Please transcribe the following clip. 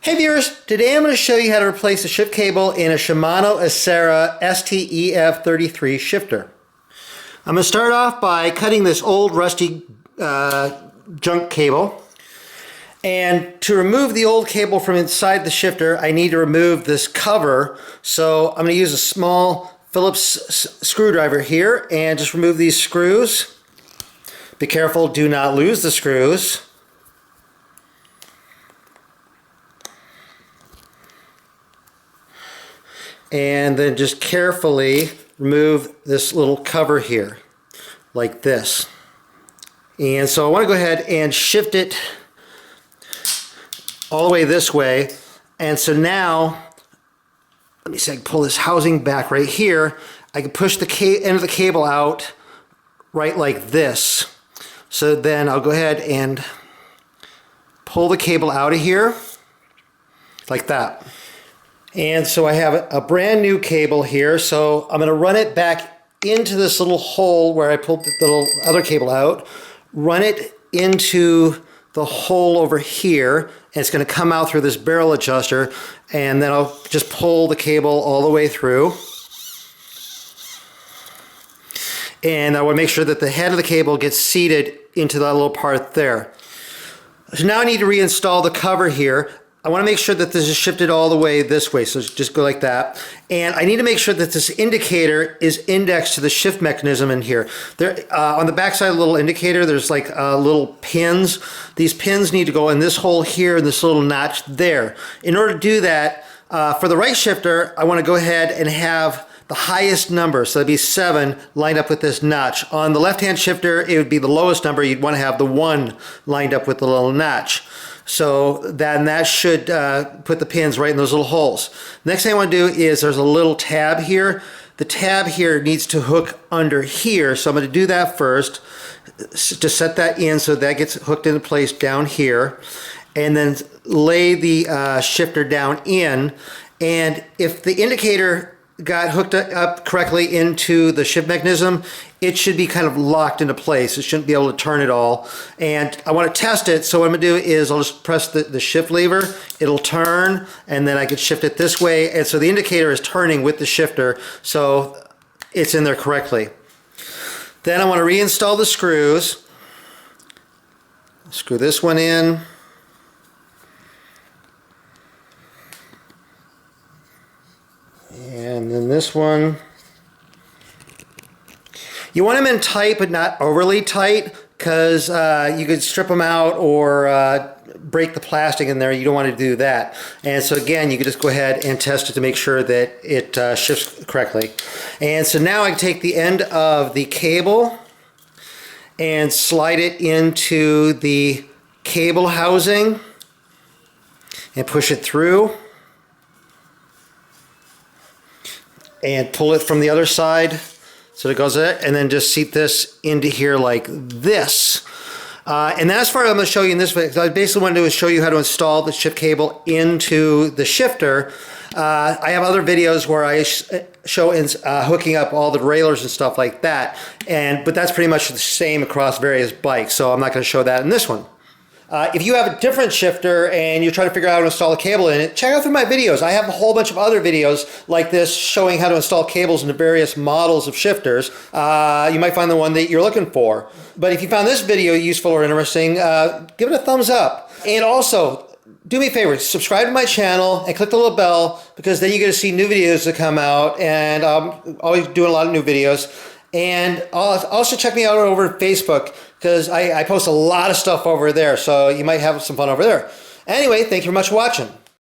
Hey viewers, today I'm going to show you how to replace a shift cable in a Shimano Acera ST EF33 shifter. I'm going to start off by cutting this old rusty junk cable. And to remove the old cable from inside the shifter, I need to remove this cover. So I'm going to use a small Phillips screwdriver here and just remove these screws. Be careful, do not lose the screws. And then just carefully remove this little cover here, like this. And so I want to go ahead and shift it all the way this way. And so now, let me see, I can pull this housing back right here. I can push the end of the cable out right like this. So then I'll go ahead and pull the cable out of here, like that. And so I have a brand new cable here, so I'm going to run it back into this little hole where I pulled the little other cable out, run it into the hole over here, and it's going to come out through this barrel adjuster, and then I'll just pull the cable all the way through. And I want to make sure that the head of the cable gets seated into that little part there. So now I need to reinstall the cover here. I want to make sure that this is shifted all the way this way, so just go like that. And I need to make sure that this indicator is indexed to the shift mechanism in here. There, on the back side of the little indicator, there's like little pins. These pins need to go in this hole here and this little notch there. In order to do that, for the right shifter, I want to go ahead and have the highest number, so that'd be 7, lined up with this notch. On the left-hand shifter, it would be the lowest number. You'd want to have the 1 lined up with the little notch. So that should put the pins right in those little holes. Next thing I want to do is there's a little tab here. The tab here needs to hook under here, so I'm going to do that first to set that in so that gets hooked into place down here, and then lay the shifter down in. And if the indicator got hooked up correctly into the shift mechanism, it should be kind of locked into place. It shouldn't be able to turn at all. And I want to test it, so what I'm going to do is I'll just press the shift lever. It'll turn, and then I can shift it this way. And so the indicator is turning with the shifter, so it's in there correctly. Then I want to reinstall the screws. Screw this one in. And then this one. You want them in tight, but not overly tight, because you could strip them out or break the plastic in there. You don't want to do that. And so again, you can just go ahead and test it to make sure that it shifts correctly. And so now I can take the end of the cable and slide it into the cable housing and push it through. And pull it from the other side so it goes there, and then just seat this into here like this. And that's what I'm going to show you in this video. I basically want to do is show you how to install the shift cable into the shifter. I have other videos where I show hooking up all the derailleurs and stuff like that, but that's pretty much the same across various bikes, so I'm not going to show that in this one. If you have a different shifter and you're trying to figure out how to install a cable in it, check out through my videos. I have a whole bunch of other videos like this showing how to install cables into various models of shifters. You might find the one that you're looking for. But if you found this video useful or interesting, give it a thumbs up. And also, do me a favor, subscribe to my channel and click the little bell, because then you get to see new videos that come out, and I'm always doing a lot of new videos. And also check me out over Facebook, because I post a lot of stuff over there, so you might have some fun over there. Anyway, thank you very much for watching.